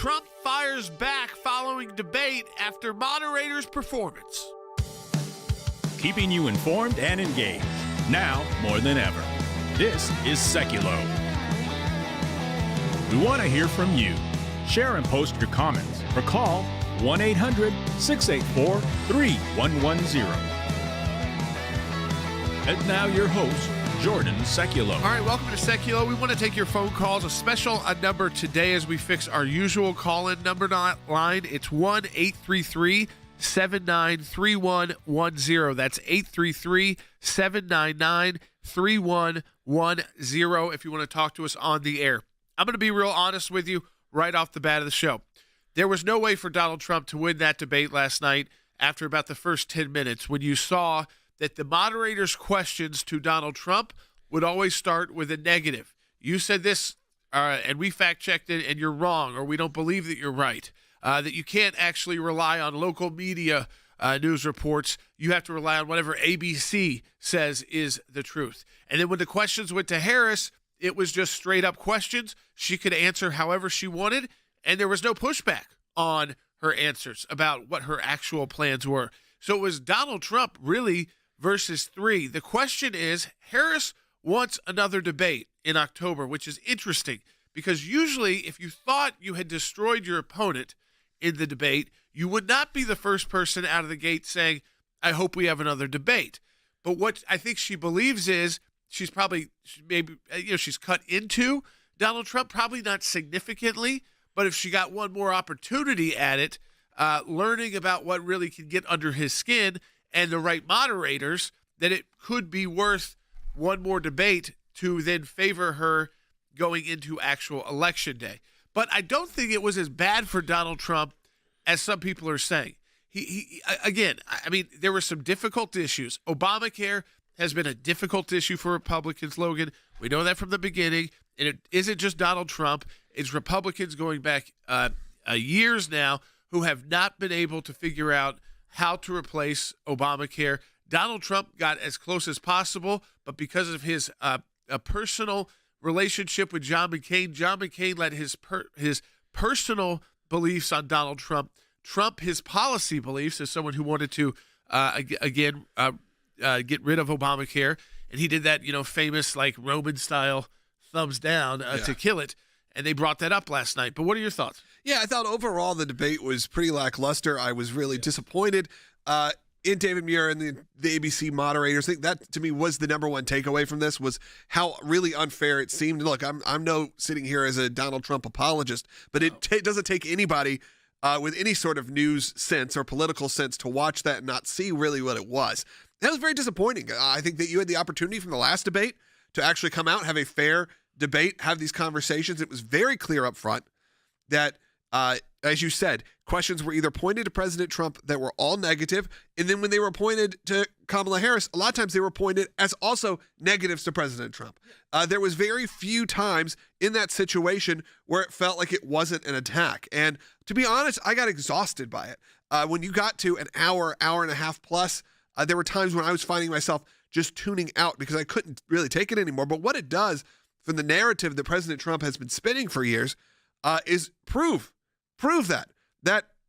Trump fires back following debate after Moderators' performance. Keeping you informed and engaged, now more than ever. This is Seculo. We want to hear from you. Share and post your comments or call 1-800-684-3110. And now your host, Jordan Seculo. All right, welcome to Seculo. We want to take your phone calls. A special number today as we fix our usual call-in number line. It's 1-833-793110. That's 833-799-3110 if you want to talk to us on the air. I'm going to be real honest with you right off the bat of the show. There was no way for Donald Trump to win that debate last night after about the first 10 minutes when you saw that the moderators' questions to Donald Trump would always start with a negative. You said this, and we fact-checked it, and you're wrong, or we don't believe that you're right, that you can't actually rely on local media news reports. You have to rely on whatever ABC says is the truth. And then when the questions went to Harris, it was just straight-up questions. She could answer however she wanted, and there was no pushback on her answers about what her actual plans were. So it was Donald Trump really versus three. The question is, Harris wants another debate in October, which is interesting because usually if you thought you had destroyed your opponent in the debate, you would not be the first person out of the gate saying, I hope we have another debate. But what I think she believes is she's cut into Donald Trump, probably not significantly, but if she got one more opportunity at it, learning about what really can get under his skin and the right moderators, that it could be worth one more debate to then favor her going into actual election day. But I don't think it was as bad for Donald Trump as some people are saying. There were some difficult issues. Obamacare has been a difficult issue for Republicans, Logan. We know that from the beginning. And it isn't just Donald Trump. It's Republicans going back years now who have not been able to figure out how to replace Obamacare. Donald Trump got as close as possible, but because of his a personal relationship with John McCain let his personal beliefs on Donald Trump trump his policy beliefs as someone who wanted to, get rid of Obamacare. And he did that, famous like Roman-style thumbs down to kill it. And they brought that up last night. But what are your thoughts? Yeah, I thought overall the debate was pretty lackluster. I was really disappointed in David Muir and the ABC moderators. I think that, to me, was the number one takeaway from this, was how really unfair it seemed. Look, I'm no sitting here as a Donald Trump apologist, but it doesn't take anybody with any sort of news sense or political sense to watch that and not see really what it was. That was very disappointing. I think that you had the opportunity from the last debate to actually come out, have a fair debate, have these conversations. It was very clear up front that, as you said, questions were either pointed to President Trump that were all negative, and then when they were pointed to Kamala Harris, a lot of times they were pointed as also negatives to President Trump. There was very few times in that situation where it felt like it wasn't an attack. And to be honest, I got exhausted by it. When you got to an hour and a half plus, there were times when I was finding myself just tuning out because I couldn't really take it anymore. But what it does from the narrative that President Trump has been spinning for years is prove that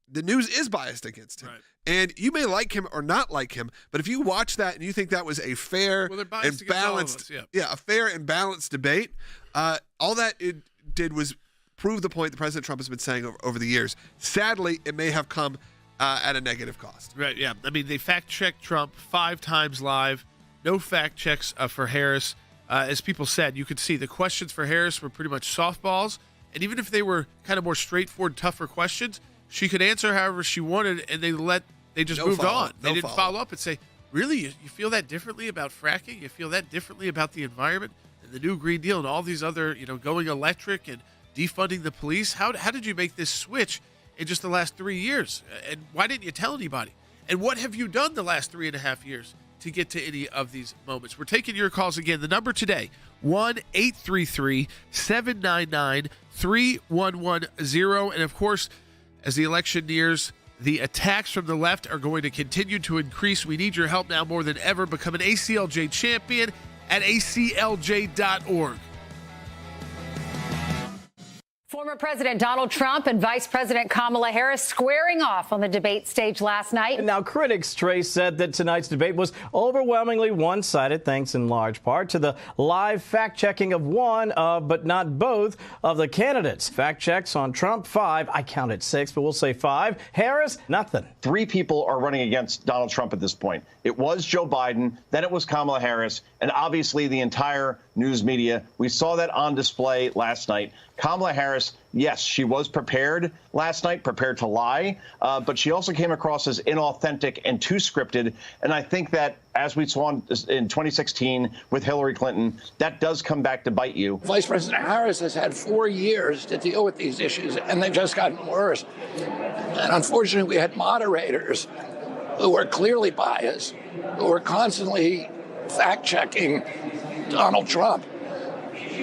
the news is biased against him. Right. And you may like him or not like him, but if you watch that and you think that was a fair and balanced, a fair and balanced debate, all that it did was prove the point that President Trump has been saying over the years. Sadly, it may have come at a negative cost. Right, yeah. I mean, they fact-checked Trump 5 times live. No fact checks for Harris. As people said, you could see the questions for Harris were pretty much softballs. And even if they were kind of more straightforward, tougher questions, she could answer however she wanted, and they just moved on. They didn't follow up and say, really, you feel that differently about fracking? You feel that differently about the environment and the new Green Deal and all these other, going electric and defunding the police? How did you make this switch in just the last 3 years? And why didn't you tell anybody? And what have you done the last 3.5 years to get to any of these moments? We're taking your calls again. The number today, 1-833-799-3110. And, of course, as the election nears, the attacks from the left are going to continue to increase. We need your help now more than ever. Become an ACLJ champion at aclj.org. For Former President Donald Trump and Vice President Kamala Harris squaring off on the debate stage last night. Now, critics, Trace, said that tonight's debate was overwhelmingly one-sided, thanks in large part to the live fact-checking of one of, but not both, of the candidates. Fact checks on Trump, 5. I counted 6, but we'll say 5. Harris, nothing. 3 people are running against Donald Trump at this point. It was Joe Biden, then it was Kamala Harris, and obviously the entire news media. We saw that on display last night. Kamala Harris, yes, she was prepared last night, prepared to lie, but she also came across as inauthentic and too scripted. And I think that, as we saw in 2016 with Hillary Clinton, that does come back to bite you. Vice President Harris has had 4 years to deal with these issues, and they've just gotten worse. And unfortunately, we had moderators who were clearly biased, who were constantly fact-checking Donald Trump.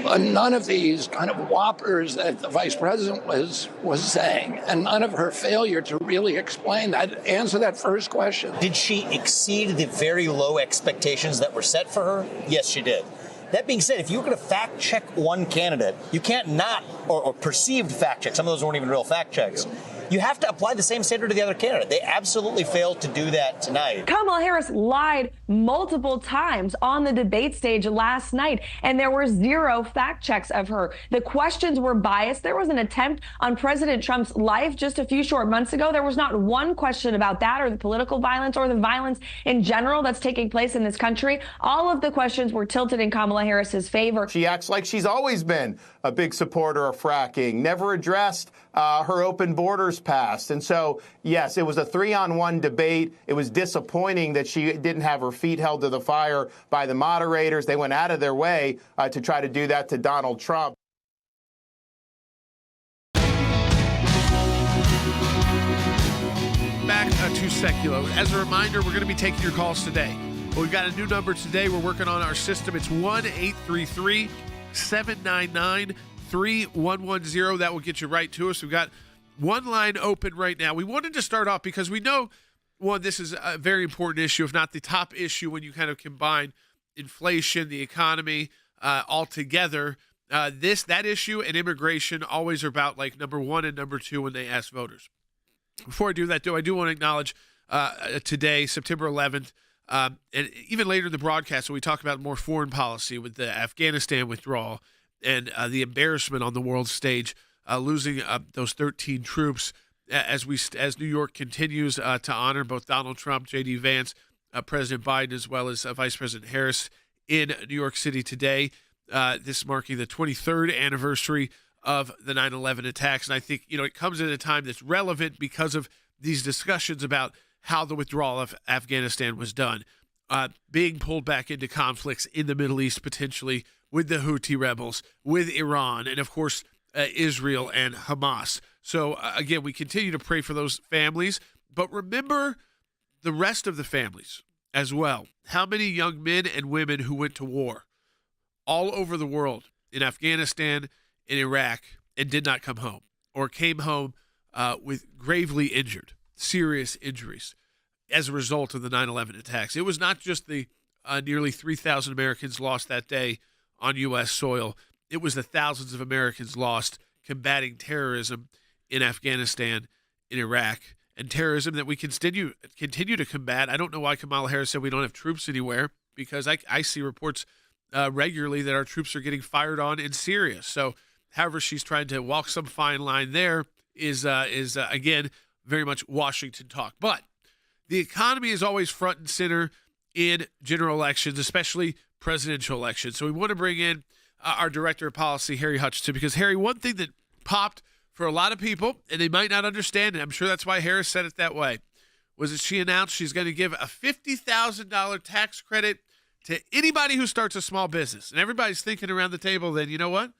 But none of these kind of whoppers that the vice president was saying, and none of her failure to really explain that, answer that first question. Did she exceed the very low expectations that were set for her? Yes, she did. That being said, if you're going to fact check one candidate, you can't not, or perceived fact check, some of those weren't even real fact checks. You have to apply the same standard to the other candidate. They absolutely failed to do that tonight. Kamala Harris lied multiple times on the debate stage last night, and there were 0 fact checks of her. The questions were biased. There was an attempt on President Trump's life just a few short months ago. There was not one question about that or the political violence or the violence in general that's taking place in this country. All of the questions were tilted in Kamala Harris's favor. She acts like she's always been a big supporter of fracking, never addressed her open borders past. And so, yes, it was a 3-on-1 debate. It was disappointing that she didn't have her feet held to the fire by the moderators. They went out of their way to try to do that to Donald Trump. Back to Secular. As a reminder, we're going to be taking your calls today. We've got a new number today. We're working on our system. It's 1-833-799-3110. That will get you right to us. We've got one line open right now. We wanted to start off because we know, one, this is a very important issue, if not the top issue, when you kind of combine inflation, the economy all together. That issue and immigration always are about like number 1 and number 2 when they ask voters. Before I do that, though, I do want to acknowledge today, September 11th, and even later in the broadcast, when we talk about more foreign policy with the Afghanistan withdrawal and the embarrassment on the world stage, losing those 13 troops as New York continues to honor both Donald Trump, J.D. Vance, President Biden, as well as Vice President Harris in New York City today. This marking the 23rd anniversary of the 9/11 attacks. And I think, it comes at a time that's relevant because of these discussions about how the withdrawal of Afghanistan was done, being pulled back into conflicts in the Middle East, potentially with the Houthi rebels, with Iran, and of course, Israel and Hamas. So again, we continue to pray for those families, but remember the rest of the families as well. How many young men and women who went to war all over the world, in Afghanistan, in Iraq, and did not come home, or came home with gravely injured, serious injuries as a result of the 9/11 attacks. It was not just the nearly 3,000 Americans lost that day on U.S. soil. It was the thousands of Americans lost combating terrorism in Afghanistan, in Iraq, and terrorism that we continue to combat. I don't know why Kamala Harris said we don't have troops anywhere, because I see reports regularly that our troops are getting fired on in Syria. So however she's trying to walk some fine line there is again, very much Washington talk. But the economy is always front and center in general elections, especially presidential elections. So we want to bring in our Director of Policy, Harry Hutchinson, because, Harry, one thing that popped for a lot of people, and they might not understand it, I'm sure that's why Harris said it that way, was that she announced she's going to give a $50,000 tax credit to anybody who starts a small business. And everybody's thinking around the table then, you know what?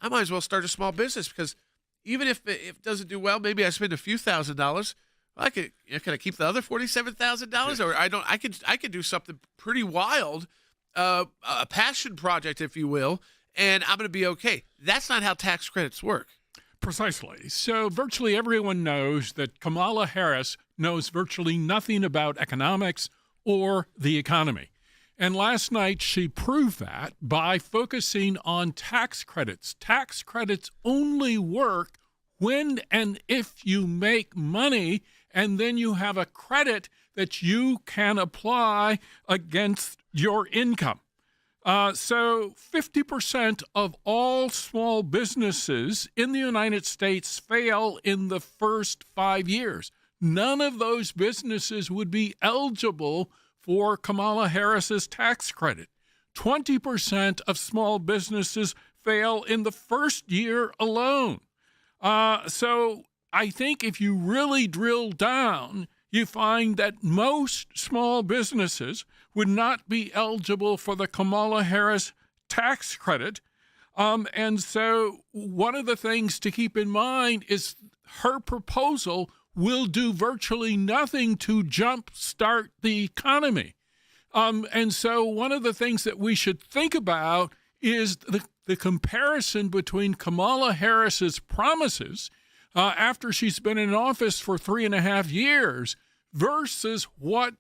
I might as well start a small business, because even if it doesn't do well, maybe I spend a few $1,000s. Well, can I keep the other $47,000? Or I could do something pretty wild, a passion project, if you will, and I'm going to be okay. That's not how tax credits work. Precisely. So virtually everyone knows that Kamala Harris knows virtually nothing about economics or the economy. And last night, she proved that by focusing on tax credits. Tax credits only work when and if you make money, and then you have a credit that you can apply against your income. So 50% of all small businesses in the United States fail in the first 5 years. None of those businesses would be eligible for Kamala Harris's tax credit. 20% of small businesses fail in the first year alone. So I think if you really drill down, you find that most small businesses would not be eligible for the Kamala Harris tax credit. And so one of the things to keep in mind is her proposal will do virtually nothing to jumpstart the economy. And so one of the things that we should think about is the comparison between Kamala Harris's promises after she's been in office for 3.5 years versus what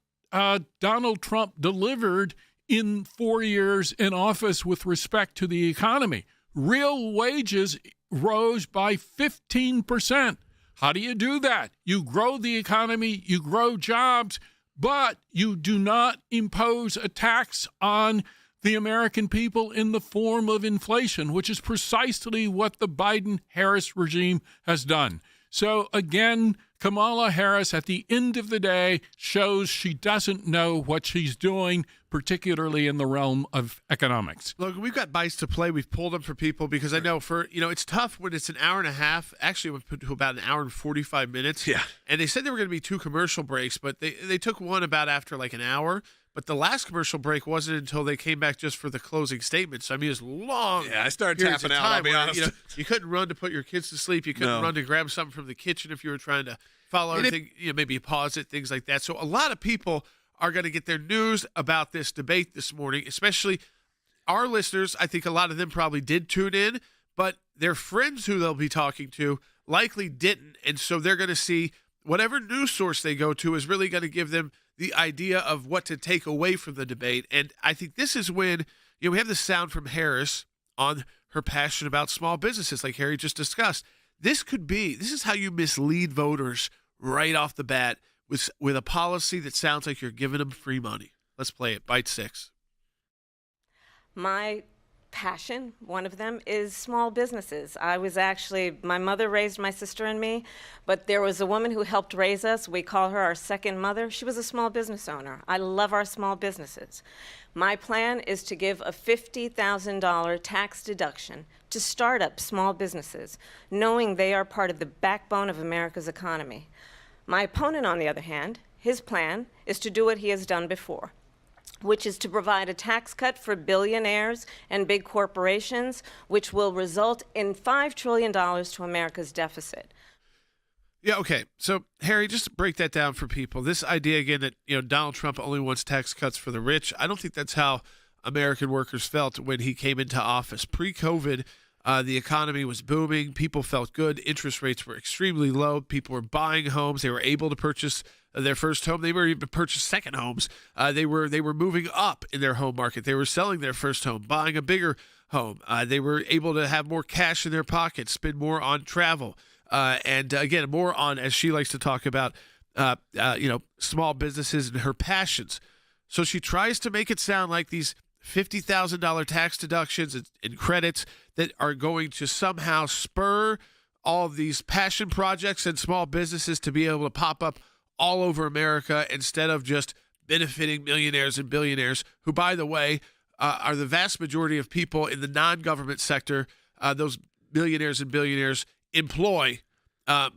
Donald Trump delivered in 4 years in office with respect to the economy. Real wages rose by 15%. How do you do that? You grow the economy, you grow jobs, but you do not impose a tax on the American people in the form of inflation, which is precisely what the Biden-Harris regime has done. So again, Kamala Harris, at the end of the day, shows she doesn't know what she's doing, particularly in the realm of economics. Look, we've got bites to play. We've pulled them for people because I know it's tough when it's an hour and a half. Actually, we put to about an hour and 45 minutes. Yeah. And they said there were going to be 2 commercial breaks, but they took one about after like an hour. But the last commercial break wasn't until they came back just for the closing statements. So, I mean, it was long. Yeah, I started tapping out, I'll be honest. You couldn't run to put your kids to sleep. You couldn't run to grab something from the kitchen if you were trying to follow everything. Maybe pause it, things like that. So a lot of people are going to get their news about this debate this morning, especially our listeners. I think a lot of them probably did tune in, but their friends who they'll be talking to likely didn't. And so they're going to see whatever news source they go to is really going to give them the idea of what to take away from the debate. And I think this is when, we have the sound from Harris on her passion about small businesses, like Harry just discussed. This is how you mislead voters right off the bat with a policy that sounds like you're giving them free money. Let's play it. Bite 6. My passion, one of them, is small businesses. My mother raised my sister and me, but there was a woman who helped raise us. We call her our second mother. She was a small business owner. I love our small businesses. My plan is to give a $50,000 tax deduction to start up small businesses, knowing they are part of the backbone of America's economy. My opponent, on the other hand, his plan is to do what he has done before, which is to provide a tax cut for billionaires and big corporations, which will result in $5 trillion to America's deficit. Yeah, okay. So, Harry, just to break that down for people, this idea again that Donald Trump only wants tax cuts for the rich, I don't think that's how American workers felt when he came into office. Pre-COVID, the economy was booming. People felt good. Interest rates were extremely low. People were buying homes. They were able to purchase their first home. They were even purchase second homes. They were moving up in their home market. They were selling their first home, buying a bigger home. They were able to have more cash in their pockets, spend more on travel, and again, more on, as she likes to talk about, small businesses and her passions. So she tries to make it sound like these $50,000 tax deductions and credits that are going to somehow spur all of these passion projects and small businesses to be able to pop up all over America instead of just benefiting millionaires and billionaires who, by the way, are the vast majority of people in the non-government sector. Those millionaires and billionaires employ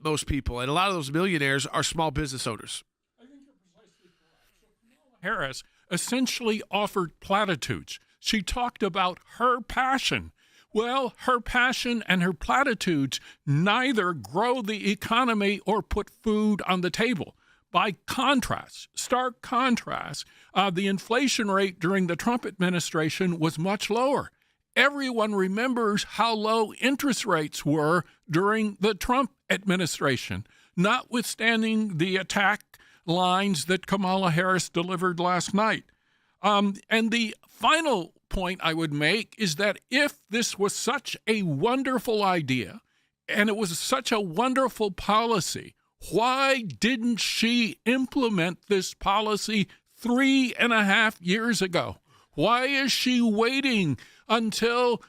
most people, and a lot of those millionaires are small business owners. I think you're precisely correct. So Harris essentially offered platitudes. She talked about her passion. Well, her passion and her platitudes neither grow the economy or put food on the table. By contrast, stark contrast, the inflation rate during the Trump administration was much lower. Everyone remembers how low interest rates were during the Trump administration, notwithstanding the attack lines that Kamala Harris delivered last night. And the final point I would make is that if this was such a wonderful idea and it was such a wonderful policy, why didn't she implement this policy 3.5 years ago? Why is she waiting until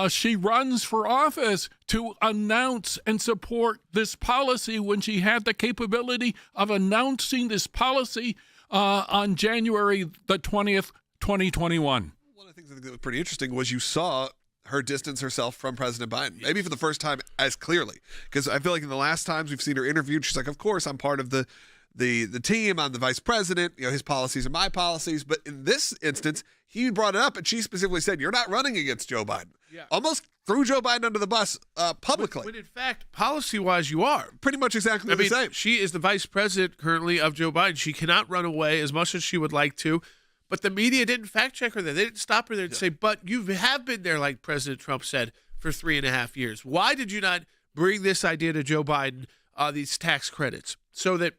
she runs for office to announce and support this policy when she had the capability of announcing this policy on January the 20th, 2021? One of the things that was pretty interesting was you saw her distance herself from President Biden, maybe for the first time as clearly. Because I feel like in the last times we've seen her interviewed, she's like, of course, I'm part of the team. I'm the vice president. You know, his policies are my policies. But in this instance, he brought it up, and she specifically said, you're not running against Joe Biden. Yeah. Almost threw Joe Biden under the bus publicly. When in fact, policy-wise, you are. Pretty much exactly the same. She is the vice president currently of Joe Biden. She cannot run away as much as she would like to. But the media didn't fact-check her there. They didn't stop her there and say, but you have been there, like President Trump said, for 3.5 years. Why did you not bring this idea to Joe Biden, these tax credits, so that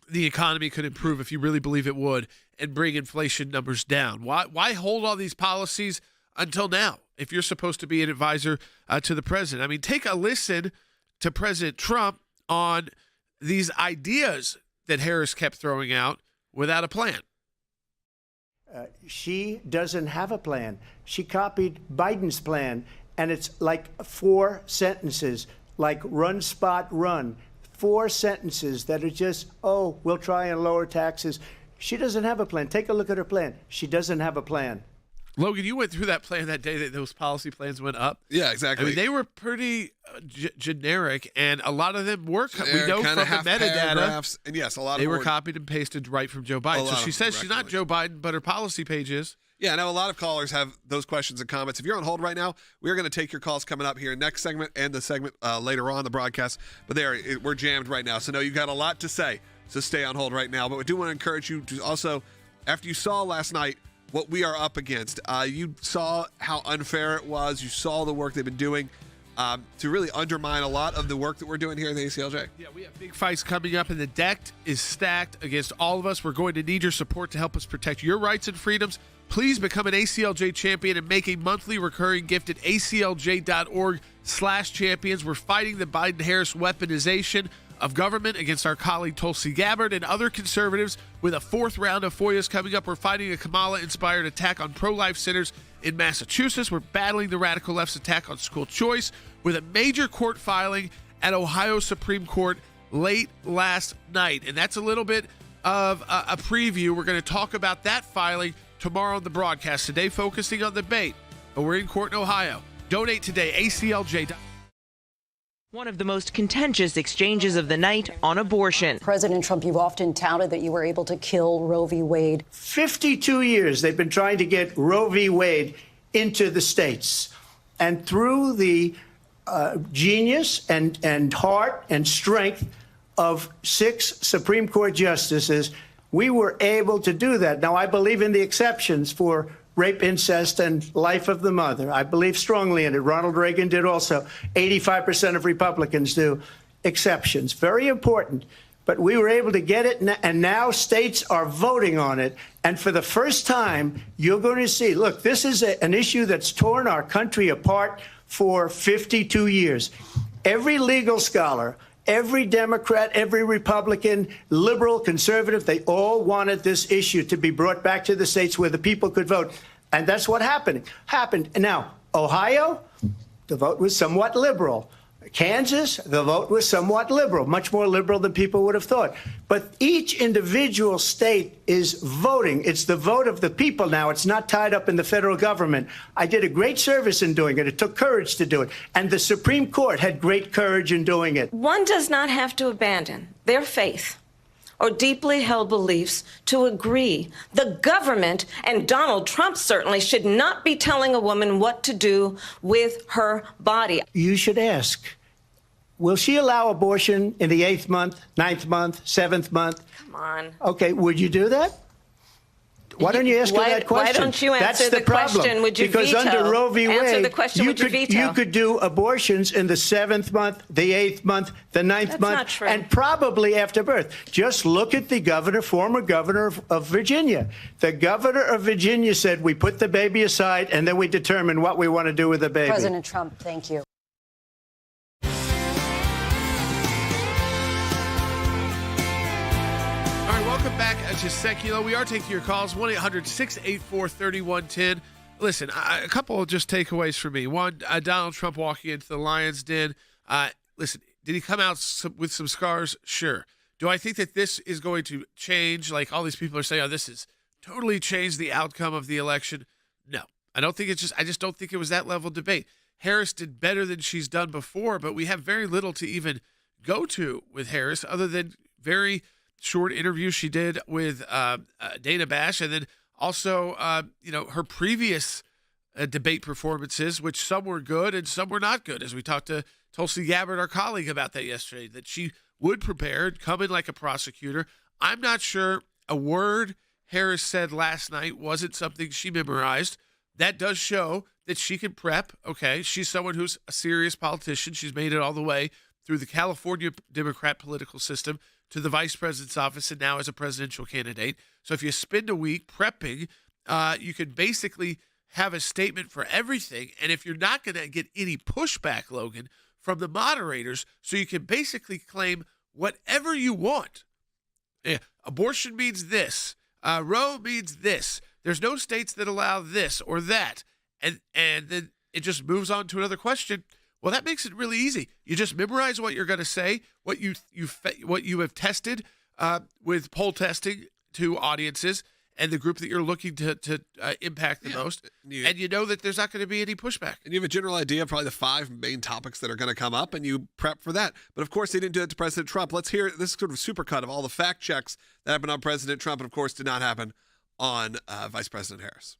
the economy could improve if you really believe it would, and bring inflation numbers down? Why hold all these policies until now if you're supposed to be an advisor to the president? I mean, take a listen to President Trump on these ideas that Harris kept throwing out without a plan. She doesn't have a plan. She copied Biden's plan, and it's like 4 sentences, like run, spot, run. 4 sentences that are just, oh, we'll try and lower taxes. She doesn't have a plan. Take a look at her plan. She doesn't have a plan. Logan, you went through that plan that day that those policy plans went up. Yeah, exactly. I mean, they were pretty generic, and a lot of them were. We know from the metadata. And yes, a lot they of were copied and pasted right from Joe Biden. So she says she's not Joe Biden, but her policy page is. Yeah, I know a lot of callers have those questions and comments. If you're on hold right now, we're going to take your calls coming up here next segment and the segment later on the broadcast. But we're jammed right now. So, no, you've got a lot to say. So stay on hold right now. But we do want to encourage you to also, after you saw last night what we are up against, you saw how unfair it was. You saw the work they've been doing to really undermine a lot of the work that we're doing here at the ACLJ. Yeah, we have big fights coming up, and the deck is stacked against all of us. We're going to need your support to help us protect your rights and freedoms. Please become an ACLJ champion and make a monthly recurring gift at aclj.org/champions. We're fighting the Biden-Harris weaponization of government against our colleague Tulsi Gabbard and other conservatives. With a 4th round of FOIAs coming up, we're fighting a Kamala-inspired attack on pro-life centers in Massachusetts. We're battling the radical left's attack on school choice with a major court filing at Ohio Supreme Court late last night. And that's a little bit of a preview. We're going to talk about that filing tomorrow on the broadcast. Today, focusing on the debate, but we're in court in Ohio. Donate today, ACLJ. One of the most contentious exchanges of the night on abortion. President Trump, you've often touted that you were able to kill Roe v. Wade. 52 years they've been trying to get Roe v. Wade into the states. And through the genius and heart and strength of 6 Supreme Court justices, we were able to do that. Now, I believe in the exceptions for rape, incest, and life of the mother. I believe strongly in it. Ronald Reagan did also. 85% of Republicans do. Exceptions. Very important. But we were able to get it, and now states are voting on it. And for the first time, you're going to see, look, this is an issue that's torn our country apart for 52 years. Every legal scholar, every Democrat, every Republican, liberal, conservative, they all wanted this issue to be brought back to the states where the people could vote. And that's what happened. Now, Ohio, the vote was somewhat liberal. Kansas, the vote was somewhat liberal, much more liberal than people would have thought. But each individual state is voting. It's the vote of the people now. It's not tied up in the federal government. I did a great service in doing it. It took courage to do it. And the Supreme Court had great courage in doing it. One does not have to abandon their faith or deeply held beliefs to agree. The government, and Donald Trump certainly, should not be telling a woman what to do with her body. You should ask, will she allow abortion in the 8th month, 9th month, 7th month? Come on. Okay, would you do that? Why don't you ask her that question? Why don't you That's answer the problem. question? Would you because veto? Under Roe v. Answer Wade, the question. Would you veto? You could do abortions in the 7th month, the 8th month, the 9th That's month, not true. and probably after birth. Just look at the former governor of Virginia. The governor of Virginia said we put the baby aside and then we determine what we want to do with the baby. President Trump, thank you. All right, welcome back to Secular. We are taking your calls, 1-800-684-3110. Listen, a couple of just takeaways for me. One, Donald Trump walking into the Lion's Den. Listen, did he come out with some scars? Sure. Do I think that this is going to change? Like all these people are saying, oh, this has totally changed the outcome of the election. No, I don't think I just don't think it was that level of debate. Harris did better than she's done before, but we have very little to even go to with Harris other than very short interview she did with Dana Bash, and then also, her previous debate performances, which some were good and some were not good, as we talked to Tulsi Gabbard, our colleague, about that yesterday, that she would prepare, come in like a prosecutor. I'm not sure a word Harris said last night wasn't something she memorized. That does show that she can prep. Okay, she's someone who's a serious politician. She's made it all the way through the California Democrat political system to the vice president's office and now as a presidential candidate. So if you spend a week prepping, you can basically have a statement for everything. And if you're not going to get any pushback, Logan, from the moderators, so you can basically claim whatever you want. Abortion means this. Roe means this. There's no states that allow this or that. And then it just moves on to another question. Well, that makes it really easy. You just memorize what you're going to say, what you have tested with poll testing to audiences and the group that you're looking to impact the most, and you know that there's not going to be any pushback. And you have a general idea of probably the 5 main topics that are going to come up, and you prep for that. But, of course, they didn't do that to President Trump. Let's hear this sort of supercut of all the fact checks that happened on President Trump and, of course, did not happen on Vice President Harris.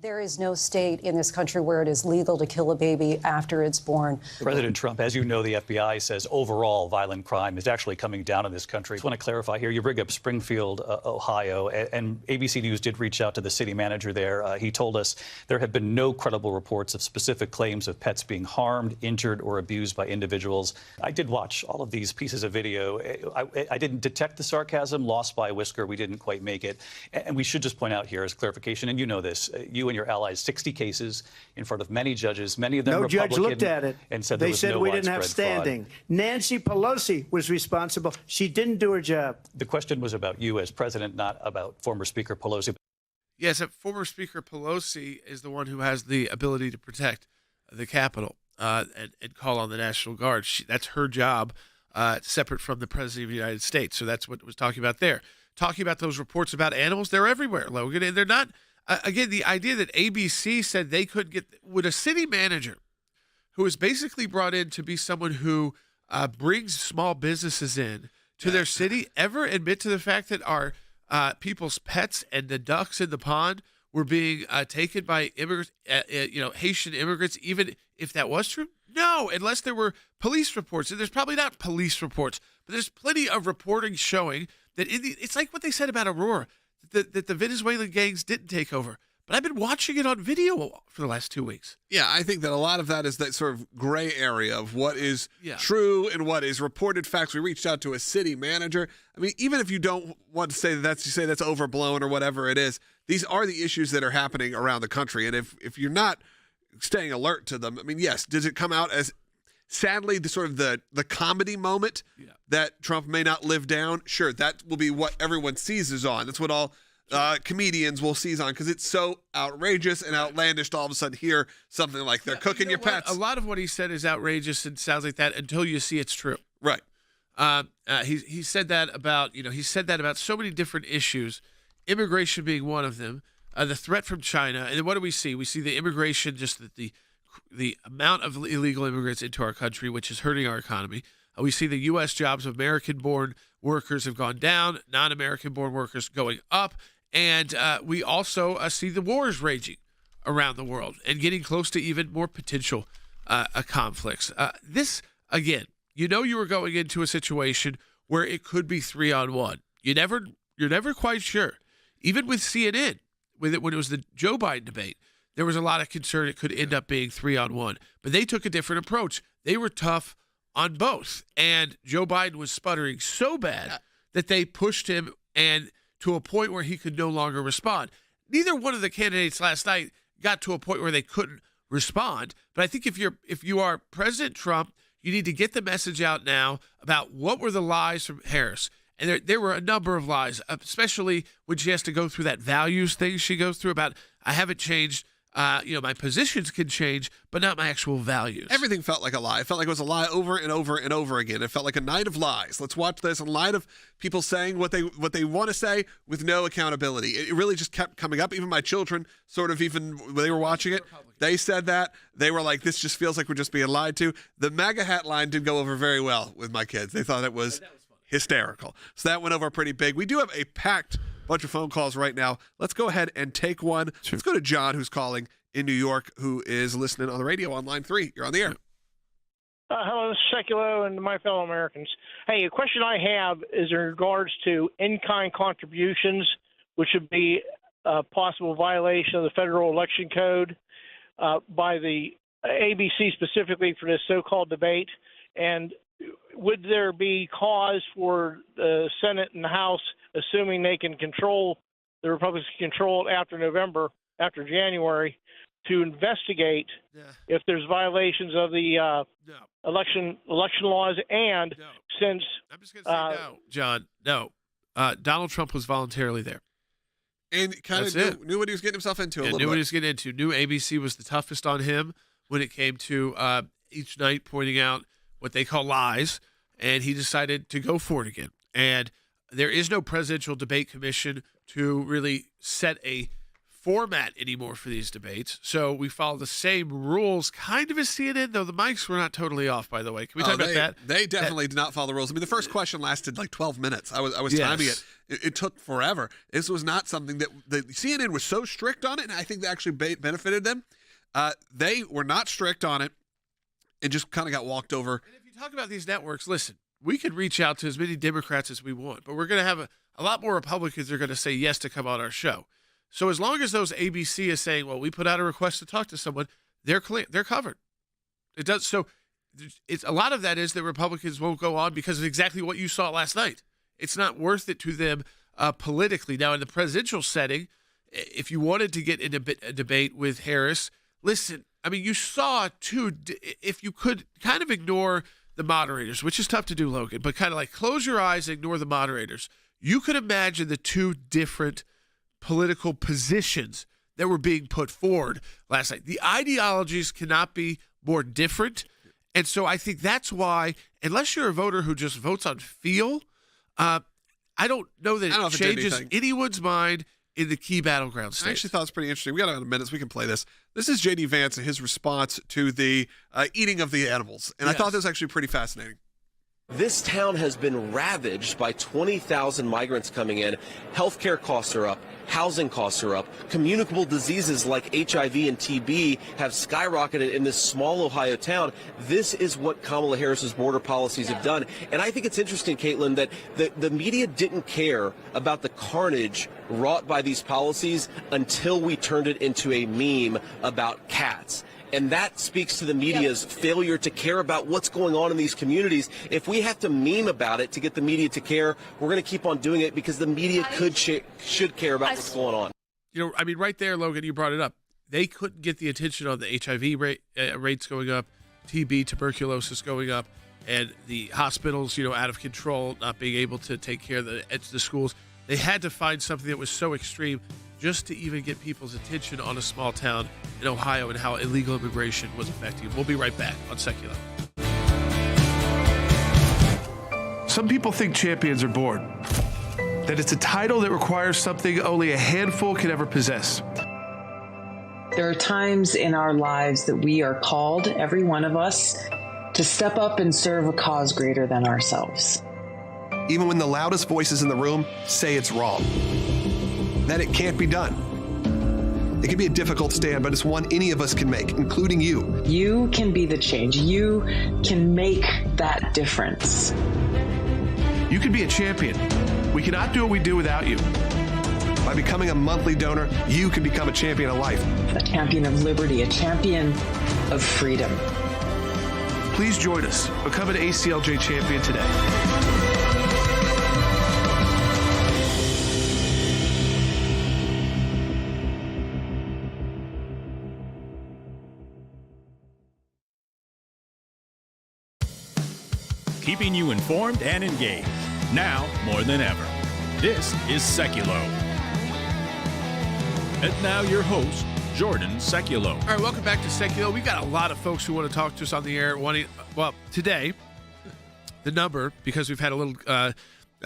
There is no state in this country where it is legal to kill a baby after it's born. President Trump, as you know, the FBI says overall violent crime is actually coming down in this country. I just want to clarify here. You bring up Springfield, Ohio, and ABC News did reach out to the city manager there. He told us there have been no credible reports of specific claims of pets being harmed, injured, or abused by individuals. I did watch all of these pieces of video. I didn't detect the sarcasm, lost by a whisker. We didn't quite make it. And we should just point out here as clarification, and you know this, you and your allies, 60 cases in front of many judges, many of them no Republican. Judge looked at it and said they there was said no we didn't have widespread fraud. standing. Nancy Pelosi was responsible. She didn't do her job. The question was about you as president, not about former Speaker Pelosi. Yes, former Speaker Pelosi is the one who has the ability to protect the Capitol and call on the National Guard. That's her job, separate from the President of the United States. So that's what it was talking about there. Talking about those reports about animals, they're everywhere, Logan, and they're not. Again, the idea that ABC said they could get – would a city manager who is basically brought in to be someone who brings small businesses in to their city ever admit to the fact that our people's pets and the ducks in the pond were being taken by immigrants, Haitian immigrants, even if that was true? No, unless there were police reports. And there's probably not police reports, but there's plenty of reporting showing that it's like what they said about ACLJ, that the Venezuelan gangs didn't take over. But I've been watching it on video for the last 2 weeks. Yeah, I think that a lot of that is that sort of gray area of what is true and what is reported facts. We reached out to a city manager. I mean, even if you don't want to say that's overblown or whatever it is, these are the issues that are happening around the country. And if you're not staying alert to them, I mean, yes, does it come out as sadly the sort of the comedy moment that Trump may not live down? Sure, that will be what everyone seizes on. That's what all comedians will seize on because it's so outrageous and outlandish to all of a sudden hear something like they're cooking your pets. A lot of what he said is outrageous and sounds like that until you see it's true. Right. He said that about so many different issues, immigration being one of them, the threat from China, and then what do we see? We see the immigration, just the amount of illegal immigrants into our country, which is hurting our economy. We see the U.S. jobs of American-born workers have gone down, non-American-born workers going up, and we also see the wars raging around the world and getting close to even more potential conflicts. This, again, you were going into a situation where it could be 3-on-1. You're never quite sure. Even with CNN, when it was the Joe Biden debate, there was a lot of concern it could end up being 3-on-1. But they took a different approach. They were tough on both. And Joe Biden was sputtering so bad that they pushed him and to a point where he could no longer respond. Neither one of the candidates last night got to a point where they couldn't respond. But I think if you are President Trump, you need to get the message out now about what were the lies from Harris. And there were a number of lies, especially when she has to go through that values thing she goes through about, I haven't changed. My positions can change, but not my actual values. Everything felt like a lie. It felt like it was a lie over and over and over again. It felt like a night of lies. Let's watch this. A night of people saying what they want to say with no accountability. It really just kept coming up. Even my children, sort of, even when they were watching it, they said that. They were like, this just feels like we're just being lied to. The MAGA hat line did go over very well with my kids. They thought it was hysterical. So that went over pretty big. We do have a packed bunch of phone calls right now. Let's go ahead and take one. Sure. Let's go to John, who's calling in New York, who is listening on the radio on line 3. You're on the air. Hello, this is Seculo and my fellow Americans. Hey, a question I have is in regards to in-kind contributions, which would be a possible violation of the federal election code by the ABC specifically for this so-called debate. And would there be cause for the Senate and the House, assuming they can control, the Republicans can control it after November, after January, to investigate if there's violations of the election laws? And since I'm just going to say no, John, no. Donald Trump was voluntarily there. And kind of knew what he was getting himself into a little bit. Knew what he was getting into. Knew ABC was the toughest on him when it came to each night pointing out what they call lies, and he decided to go for it again. And there is no presidential debate commission to really set a format anymore for these debates. So we follow the same rules kind of as CNN, though the mics were not totally off, by the way. Can we talk about that? They definitely did not follow the rules. I mean, the first question lasted like 12 minutes. I was timing it. It took forever. This was not something that the CNN was so strict on it, and I think that actually benefited them. They were not strict on it and just kind of got walked over. And if you talk about these networks, listen, we could reach out to as many Democrats as we want, but we're going to have a lot more Republicans that are going to say yes to come on our show. So as long as those ABC is saying, well, we put out a request to talk to someone, they're clear, they're covered. It does. So it's a lot of that is that Republicans won't go on because of exactly what you saw last night. It's not worth it to them politically. Now, in the presidential setting, if you wanted to get in a debate with Harris, listen, I mean, you saw if you could kind of ignore the moderators, which is tough to do, Logan, but kind of like close your eyes, ignore the moderators. You could imagine the two different political positions that were being put forward last night. The ideologies cannot be more different. And so I think that's why, unless you're a voter who just votes on feel, I don't know that it changes anyone's mind in the key battleground states. I actually thought it was pretty interesting. We got about a minute, so we can play this. This is J.D. Vance and his response to the eating of the animals. And I thought this was actually pretty fascinating. This town has been ravaged by 20,000 migrants coming in. Healthcare costs are up. Housing costs are up. Communicable diseases like HIV and TB have skyrocketed in this small Ohio town. This is what Kamala Harris's border policies have done. And I think it's interesting, Caitlin, that the media didn't care about the carnage wrought by these policies until we turned it into a meme about cats. And that speaks to the media's failure to care about what's going on in these communities. If we have to meme about it to get the media to care, we're going to keep on doing it because the media should care about what's going on. You know, I mean, right there, Logan, you brought it up. They couldn't get the attention on the HIV rates going up, TB, tuberculosis going up, and the hospitals, out of control, not being able to take care of the schools. They had to find something that was so extreme just to even get people's attention on a small town in Ohio and how illegal immigration was affecting them. We'll be right back on Secular. Some people think champions are bored, that it's a title that requires something only a handful can ever possess. There are times in our lives that we are called, every one of us, to step up and serve a cause greater than ourselves. Even when the loudest voices in the room say it's wrong, that it can't be done. It can be a difficult stand, but it's one any of us can make, including you. You can be the change. You can make that difference. You can be a champion. We cannot do what we do without you. By becoming a monthly donor, you can become a champion of life. A champion of liberty, a champion of freedom. Please join us. Become an ACLJ champion today. Keeping you informed and engaged, now more than ever. This is Seculo. And now your host, Jordan Seculo. All right, welcome back to Seculo. We've got a lot of folks who want to talk to us on the air. Well, today, the number, because we've had a little a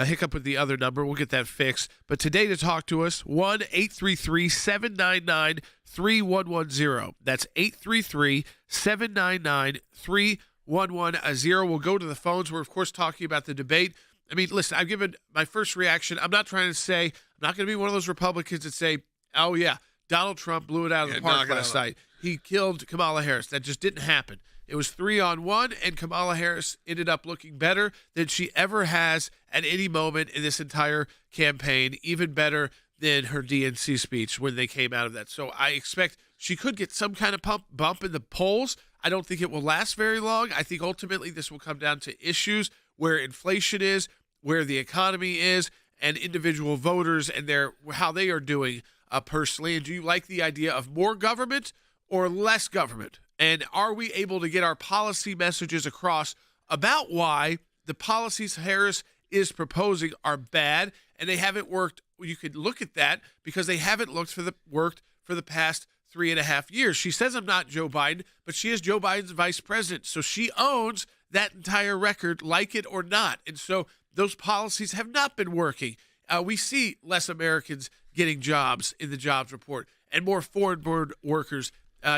hiccup with the other number, we'll get that fixed. But today to talk to us, 1-833-799-3110. That's 833-799-3110. We'll go to the phones. We're, of course, talking about the debate. I mean, listen, I've given my first reaction. I'm not trying to say, I'm not going to be one of those Republicans that say, oh, yeah, Donald Trump blew it out of the park last night. He killed Kamala Harris. That just didn't happen. It was 3-on-1, and Kamala Harris ended up looking better than she ever has at any moment in this entire campaign, even better than her DNC speech when they came out of that. So I expect she could get some kind of bump in the polls. I don't think it will last very long. I think ultimately this will come down to issues where inflation is, where the economy is, and individual voters and how they are doing personally. And do you like the idea of more government or less government? And are we able to get our policy messages across about why the policies Harris is proposing are bad and they haven't worked? You could look at that because they haven't worked for the past 3.5 years. She says I'm not Joe Biden, but she is Joe Biden's vice president. So she owns that entire record, like it or not. And so those policies have not been working. We see less Americans getting jobs in the jobs report and more foreign-born workers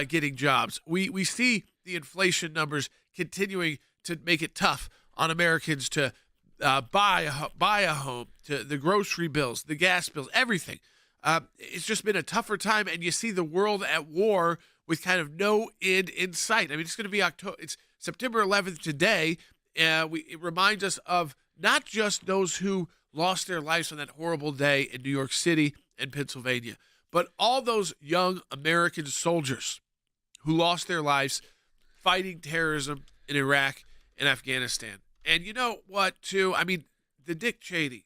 getting jobs. We see the inflation numbers continuing to make it tough on Americans to buy a home, to the grocery bills, the gas bills, everything. It's just been a tougher time, and you see the world at war with kind of no end in sight. I mean, it's going to be It's September 11th today. It reminds us of not just those who lost their lives on that horrible day in New York City and Pennsylvania, but all those young American soldiers who lost their lives fighting terrorism in Iraq and Afghanistan. And you know what, too? I mean, the Dick Cheney.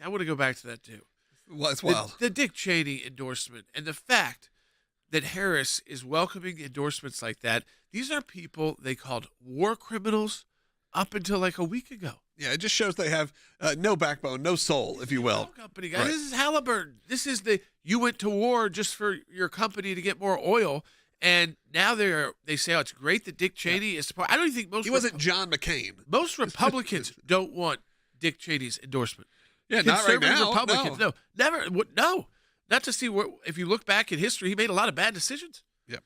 I want to go back to that, too. Well, it's wild. The Dick Cheney endorsement and the fact that Harris is welcoming endorsements like that, these are people they called war criminals up until like a week ago. Yeah, it just shows they have no backbone, no soul, if you will. Company guys. Right. This is Halliburton. This is you went to war just for your company to get more oil, and now they say, oh, it's great that Dick Cheney is support. I don't even think he wasn't John McCain. Most Republicans don't want Dick Cheney's endorsement. Yeah, not right now. Republicans, no, never. No, not to see where. If you look back in history, he made a lot of bad decisions. Yeah.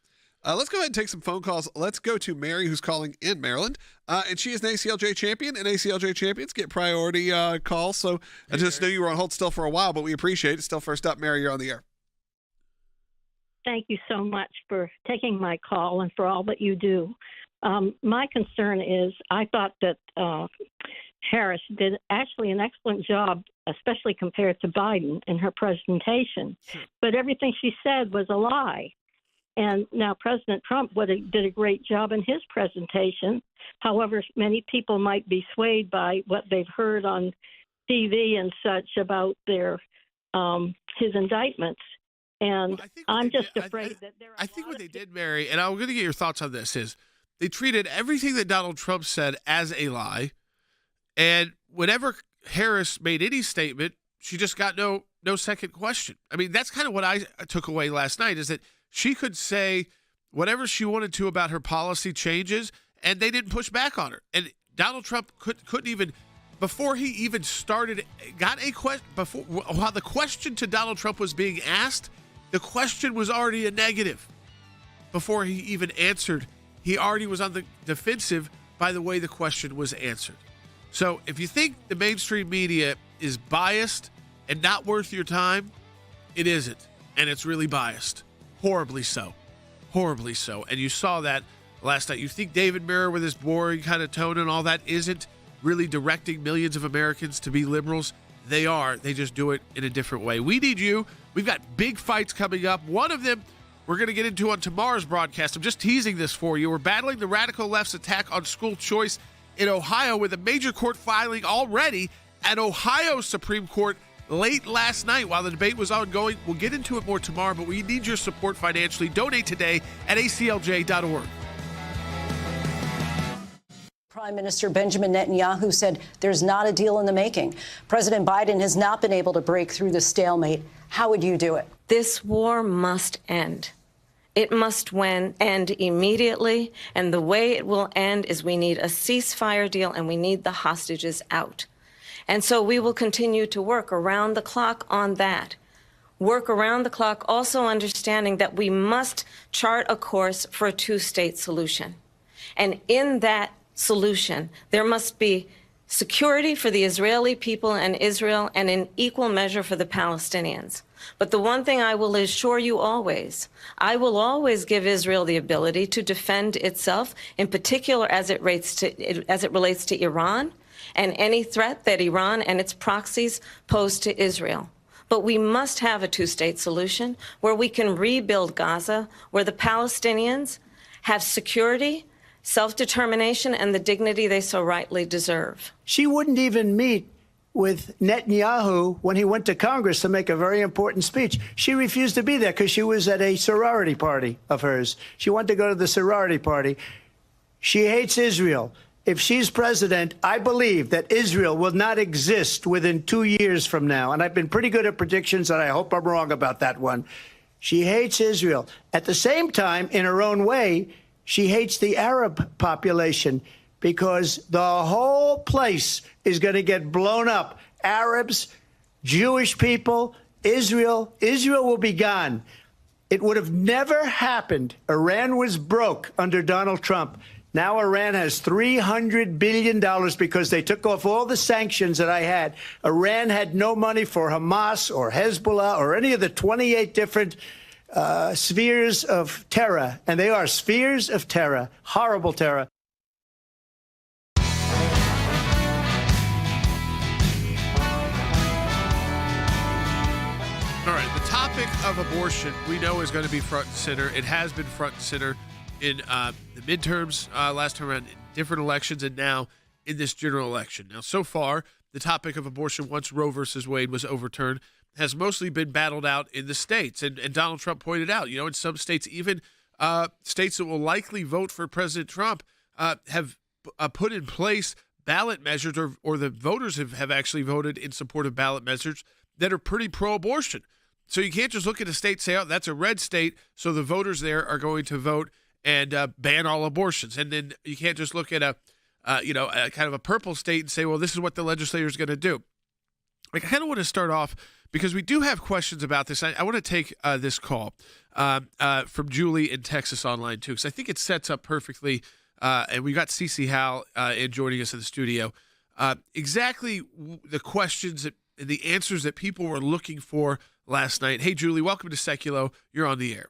Let's go ahead and take some phone calls. Let's go to Mary, who's calling in Maryland, and she is an ACLJ champion, and ACLJ champions get priority calls. So I just knew you were on hold still for a while, but we appreciate it. Still first up, Mary, you're on the air. Thank you so much for taking my call and for all that you do. My concern is I thought that Harris did actually an excellent job, especially compared to Biden in her presentation. But everything she said was a lie. And now President Trump did a great job in his presentation. However, many people might be swayed by what they've heard on TV and such about his indictments. And I'm just afraid that there are I think what they did, Mary, and I'm going to get your thoughts on this, is they treated everything that Donald Trump said as a lie. And whenever Harris made any statement, she just got no second question. I mean, that's kind of what I took away last night, is that she could say whatever she wanted to about her policy changes, and they didn't push back on her. And Donald Trump couldn't even, before he even started, got a question, while the question to Donald Trump was being asked, the question was already a negative. Before he even answered, he already was on the defensive by the way the question was answered. So if you think the mainstream media is biased and not worth your time, it isn't. And it's really biased. Horribly so. Horribly so. And you saw that last night. You think David Muir, with his boring kind of tone and all that, isn't really directing millions of Americans to be liberals? They are. They just do it in a different way. We need you. We've got big fights coming up. One of them we're going to get into on tomorrow's broadcast. I'm just teasing this for you. We're battling the radical left's attack on school choice in Ohio with a major court filing already at Ohio Supreme Court late last night while the debate was ongoing. We'll get into it more tomorrow, but we need your support financially. Donate today at aclj.org. Prime Minister Benjamin Netanyahu said there's not a deal in the making. President Biden has not been able to break through the stalemate. How would you do it? This war must end. It must end immediately, and the way it will end is we need a ceasefire deal and we need the hostages out. And so we will continue to work around the clock on that. Work around the clock, also understanding that we must chart a course for a two-state solution. And in that solution, there must be security for the Israeli people and Israel, and in equal measure for the Palestinians. But the one thing I will assure you always, I will always give Israel the ability to defend itself, in particular as it relates to Iran and any threat that Iran and its proxies pose to Israel. But we must have a two-state solution where we can rebuild Gaza, where the Palestinians have security, self-determination, and the dignity they so rightly deserve. She wouldn't even meet with Netanyahu when he went to Congress to make a very important speech. She refused to be there because she was at a sorority party of hers. She wanted to go to the sorority party. She hates Israel. If she's president, I believe that Israel will not exist within 2 years from now. And I've been pretty good at predictions, and I hope I'm wrong about that one. She hates Israel. At the same time, in her own way, she hates the Arab population because the whole place is going to get blown up. Arabs, Jewish people, Israel will be gone. It would have never happened. Iran was broke under Donald Trump. Now Iran has $300 billion because they took off all the sanctions that I had. Iran had no money for Hamas or Hezbollah or any of the 28 different spheres of terror. And they are spheres of terror, horrible terror. All right, the topic of abortion we know is going to be front and center. It has been front and center in the midterms last time around, in different elections, and now in this general election. Now, so far, the topic of abortion, once Roe versus Wade was overturned, has mostly been battled out in the states. And Donald Trump pointed out, in some states, even states that will likely vote for President Trump have put in place ballot measures, or the voters have actually voted in support of ballot measures that are pretty pro-abortion. So you can't just look at a state and say, oh, that's a red state, so the voters there are going to vote and ban all abortions. And then you can't just look at a kind of a purple state and say, well, this is what the legislature is going to do. I kind of want to start off because we do have questions about this. I want to take this call from Julie in Texas online, too, because I think it sets up perfectly. And we got Cece Howell joining us in the studio. Exactly the questions and the answers that people were looking for last night. Hey, Julie, welcome to Seculo. You're on the air.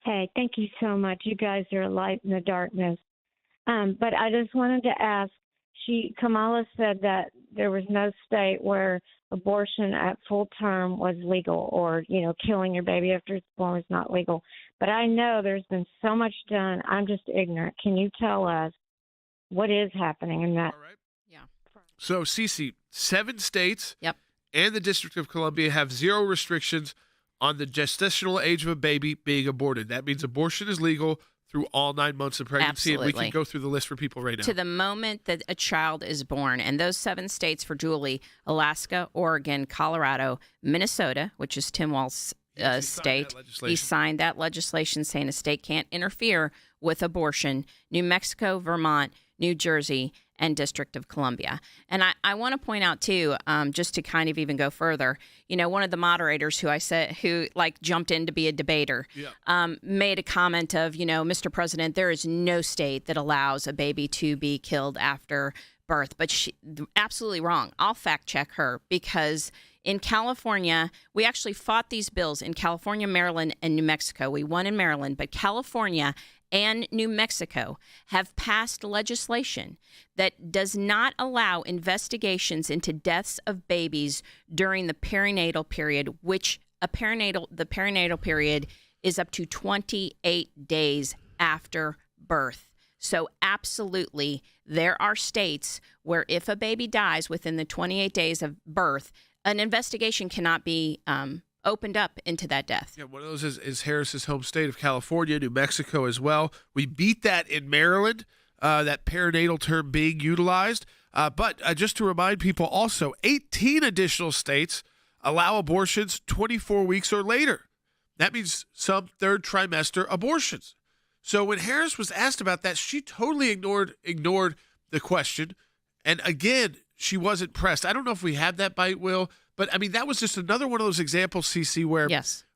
Hey, thank you so much. You guys are a light in the darkness. But I just wanted to ask, Kamala said that there was no state where abortion at full term was legal, or, killing your baby after it's born was not legal. But I know there's been so much done. I'm just ignorant. Can you tell us what is happening in that? All right. Yeah. So, Cece, 7 states and the District of Columbia have 0 restrictions on the gestational age of a baby being aborted. That means abortion is legal through all 9 months of pregnancy. Absolutely. And we can go through the list for people right now. To the moment that a child is born. And those 7 states for Julie: Alaska, Oregon, Colorado, Minnesota, which is Tim Walz's state. He signed that legislation saying a state can't interfere with abortion. New Mexico, Vermont, New Jersey, and District of Columbia. And I want to point out, too, just to kind of even go further, one of the moderators who jumped in to be a debater, made a comment of, Mr. President, there is no state that allows a baby to be killed after birth. But she absolutely wrong. I'll fact check her, because in California, we actually fought these bills in California, Maryland, and New Mexico. We won in Maryland, but California and New Mexico have passed legislation that does not allow investigations into deaths of babies during the perinatal period, which the perinatal period is up to 28 days after birth. So absolutely, there are states where if a baby dies within the 28 days of birth, an investigation cannot be opened up into that death. Yeah, one of those is Harris's home state of California, New Mexico as well. We beat that in Maryland, that perinatal term being utilized. But just to remind people also, 18 additional states allow abortions 24 weeks or later. That means some third trimester abortions. So when Harris was asked about that, she totally ignored the question. And again, she wasn't pressed. I don't know if we had that bite, Will, but I mean, that was just another one of those examples, CC, where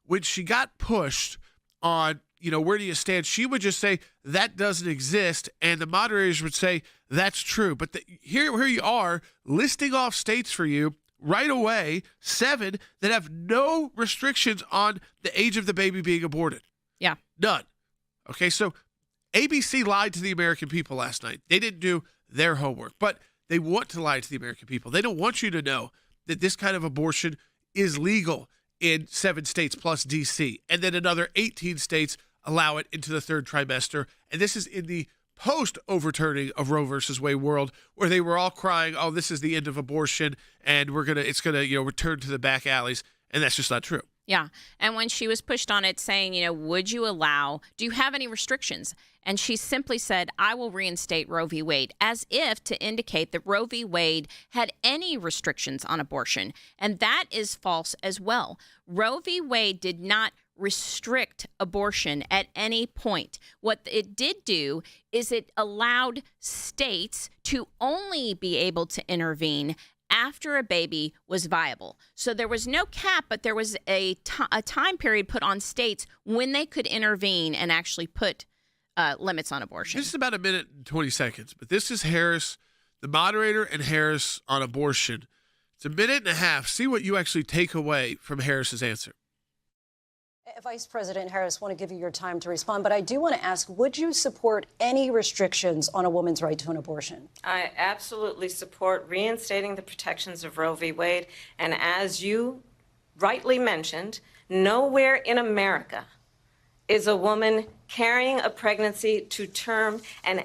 when she got pushed on, where do you stand? She would just say, that doesn't exist. And the moderators would say, that's true. But here you are listing off states for you right away, 7 that have no restrictions on the age of the baby being aborted. Yeah. None. Okay, so ABC lied to the American people last night. They didn't do their homework, but they want to lie to the American people. They don't want you to know that this kind of abortion is legal in 7 states plus D.C., and then another 18 states allow it into the third trimester. And this is in the post-overturning of Roe versus Wade world, where they were all crying, oh, this is the end of abortion, and it's gonna return to the back alleys, and that's just not true. Yeah. And when she was pushed on it saying, would you do you have any restrictions? And she simply said, I will reinstate Roe v. Wade, as if to indicate that Roe v. Wade had any restrictions on abortion. And that is false as well. Roe v. Wade did not restrict abortion at any point. What it did do is it allowed states to only be able to intervene after a baby was viable. So there was no cap, but there was a time period put on states when they could intervene and actually put limits on abortion. This is about 1 minute and 20 seconds, but this is Harris, the moderator, and Harris on abortion. It's 1.5 minutes. See what you actually take away from Harris's answer. Vice President Harris, want to give you your time to respond, but I do want to ask, would you support any restrictions on a woman's right to an abortion? I absolutely support reinstating the protections of Roe v. Wade. And as you rightly mentioned, nowhere in America is a woman carrying a pregnancy to term and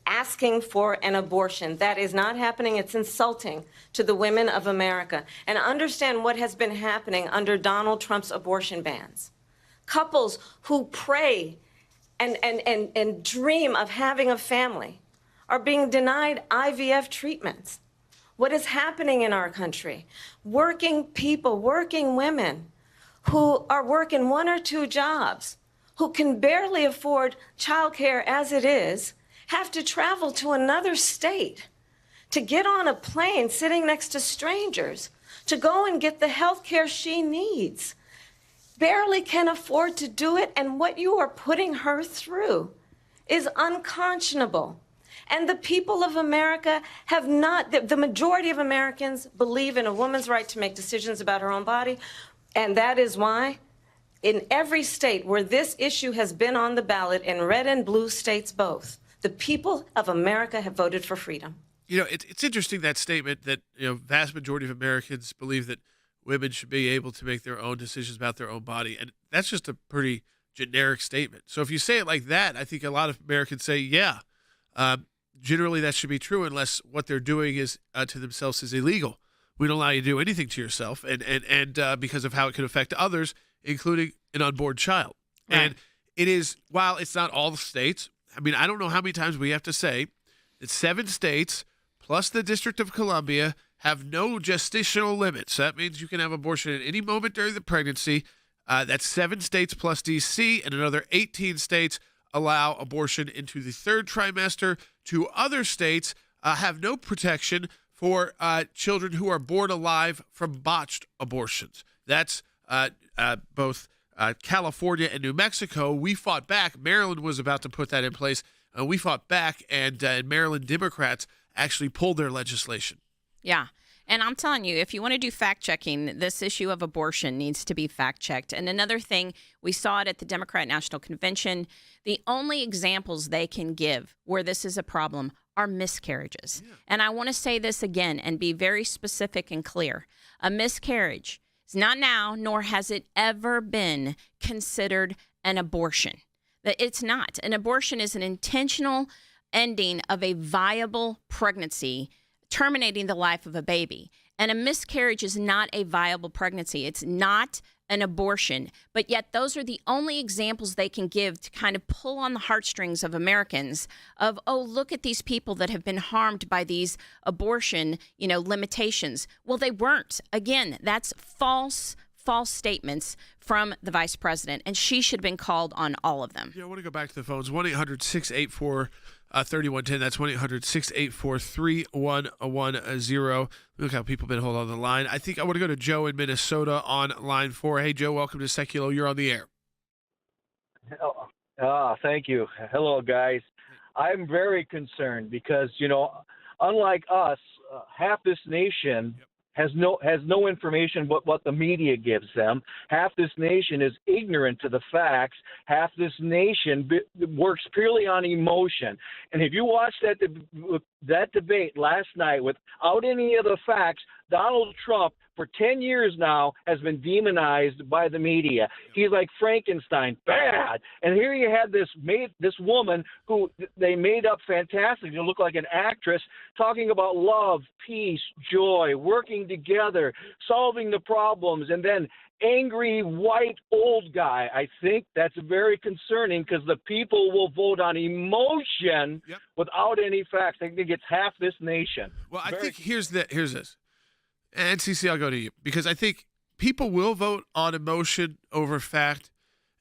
asking for an abortion. That is not happening. It's insulting to the women of America. And understand what has been happening under Donald Trump's abortion bans. Couples who pray and dream of having a family are being denied IVF treatments. What is happening in our country? Working people, working women who are working 1 or 2 jobs, who can barely afford childcare as it is, have to travel to another state to get on a plane sitting next to strangers to go and get the health care she needs. Barely can afford to do it, and what you are putting her through is unconscionable. And the people of America have not, the majority of Americans believe in a woman's right to make decisions about her own body, and that is why in every state where this issue has been on the ballot, in red and blue states both, the people of America have voted for freedom. It's interesting, that statement that, vast majority of Americans believe that women should be able to make their own decisions about their own body. And that's just a pretty generic statement. So if you say it like that, I think a lot of Americans say, yeah, generally that should be true, unless what they're doing is to themselves is illegal. We don't allow you to do anything to yourself, and because of how it could affect others, including an unborn child. Right. And it is, while it's not all the states, I mean, I don't know how many times we have to say that 7 states plus the District of Columbia have no gestational limits. So that means you can have abortion at any moment during the pregnancy. That's 7 states plus D.C., and another 18 states allow abortion into the third trimester. 2 other states have no protection for children who are born alive from botched abortions. That's both California and New Mexico. We fought back. Maryland was about to put that in place. We fought back, and Maryland Democrats actually pulled their legislation. Yeah. And I'm telling you, if you want to do fact checking, this issue of abortion needs to be fact checked. And another thing, we saw it at the Democrat National Convention. The only examples they can give where this is a problem are miscarriages. Yeah. And I want to say this again and be very specific and clear. A miscarriage is not now, nor has it ever been considered an abortion. It's not. An abortion is an intentional ending of a viable pregnancy, terminating the life of a baby. And a miscarriage is not a viable pregnancy. It's not an abortion. But yet those are the only examples they can give to kind of pull on the heartstrings of Americans of, oh, look at these people that have been harmed by these abortion, limitations. Well, they weren't. Again, that's false statements from the vice president, and she should have been called on all of them. Yeah, I want to go back to the phones. 1-800-684-3110. That's 1-800-684-3110. Look how people have been holding on the line. I think I want to go to Joe in Minnesota on line 4. Hey, Joe, welcome to Seculo. You're on the air. Thank you. Hello, guys. I'm very concerned because, unlike us, half this nation has no information but what the media gives them. Half this nation is ignorant to the facts. Half this nation works purely on emotion. And if you watch that debate last night without any of the facts, Donald Trump for 10 years now has been demonized by the media. He's like Frankenstein, bad. And here you had this woman who they made up fantastic to look like an actress, talking about love, peace, joy, working together, solving the problems, and then angry white old guy. I think that's very concerning because the people will vote on emotion without any facts. I think it's half this nation. Well, I think here's this. And CC, I'll go to you because I think people will vote on emotion over fact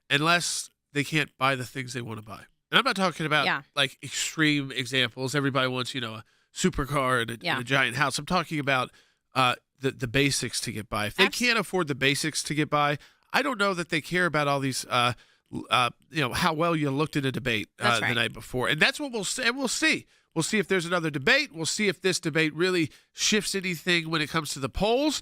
unless they can't buy the things they want to buy. And I'm not talking about like extreme examples. Everybody wants, a supercar and a giant house. I'm talking about the basics to get by. If they can't afford the basics to get by, I don't know that they care about all these, how well you looked in a debate the night before. And that's what we'll say. And we'll see. We'll see if there's another debate. We'll see if this debate really shifts anything when it comes to the polls.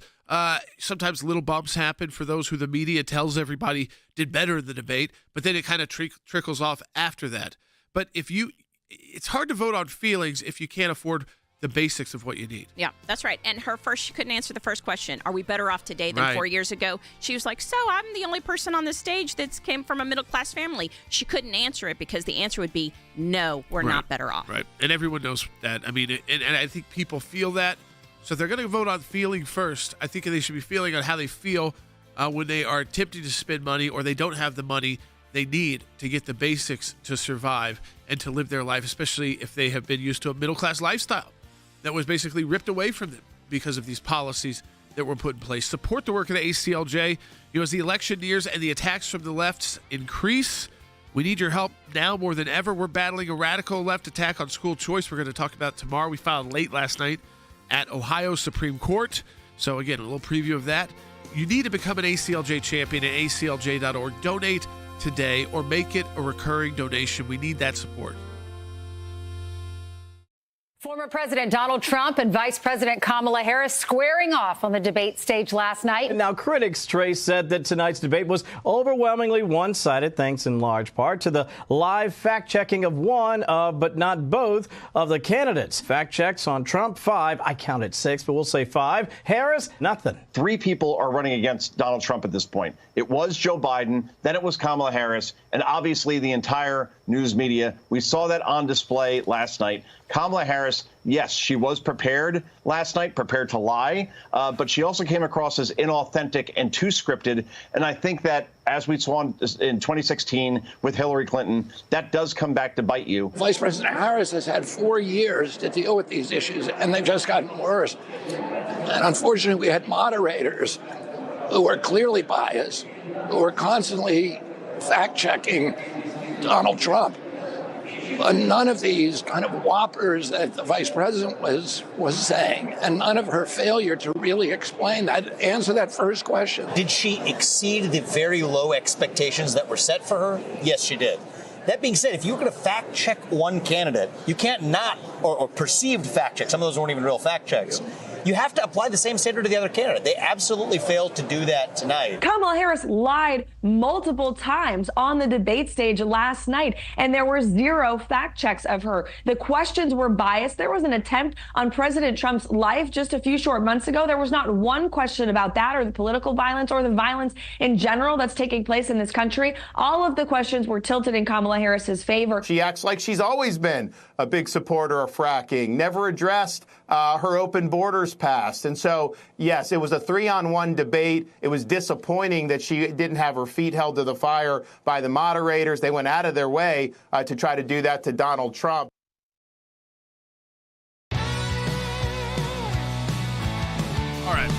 Sometimes little bumps happen for those who the media tells everybody did better in the debate, but then it kind of trickles off after that. But it's hard to vote on feelings if you can't afford the basics of what you need. Yeah, that's right. And she couldn't answer the first question. Are we better off today than 4 years ago? She was like, so I'm the only person on the stage that came from a middle-class family. She couldn't answer it because the answer would be, no, we're not better off. Right. And everyone knows that. I mean, and I think people feel that. So if they're going to vote on feeling first, I think they should be feeling on how they feel when they are attempting to spend money or they don't have the money they need to get the basics to survive and to live their life, especially if they have been used to a middle-class lifestyle that was basically ripped away from them because of these policies that were put in place. Support the work of the ACLJ. As the election nears and the attacks from the left increase, we need your help now more than ever. We're battling a radical left attack on school choice. We're going to talk about it tomorrow. We filed late last night at Ohio Supreme Court. So again, a little preview of that. You need to become an ACLJ champion at aclj.org. Donate today or make it a recurring donation. We need that support. Former President Donald Trump and Vice President Kamala Harris squaring off on the debate stage last night. Now, critics, Trace, said that tonight's debate was overwhelmingly one-sided, thanks in large part to the live fact-checking of one of, but not both, of the candidates. Fact checks on Trump, 5. I counted 6, but we'll say 5. Harris, nothing. 3 people are running against Donald Trump at this point. It was Joe Biden, then it was Kamala Harris, and obviously the entire news media. We saw that on display last night. Kamala Harris, yes, she was prepared last night, prepared to lie, but she also came across as inauthentic and too scripted. And I think that, as we saw in 2016 with Hillary Clinton, that does come back to bite you. Vice President Harris has had 4 years to deal with these issues, and they've just gotten worse. And unfortunately, we had moderators who were clearly biased, who were constantly fact-checking Donald Trump. But none of these kind of whoppers that the vice president was saying, and none of her failure to really explain that, answer that first question. Did she exceed the very low expectations that were set for her? Yes, she did. That being said, if you're going to fact check one candidate, you can't not, or perceived fact check, some of those weren't even real fact checks, you have to apply the same standard to the other candidate. They absolutely failed to do that tonight. Kamala Harris lied multiple times on the debate stage last night, and there were zero fact checks of her. The questions were biased. There was an attempt on President Trump's life just a few short months ago. There was not one question about that or the political violence or the violence in general that's taking place in this country. All of the questions were tilted in Kamala Harris's favor. She acts like she's always been a big supporter of fracking, never addressed her open borders past. And so, yes, it was a 3-on-1 debate. It was disappointing that she didn't have her feet held to the fire by the moderators. They went out of their way to try to do that to Donald Trump. All right.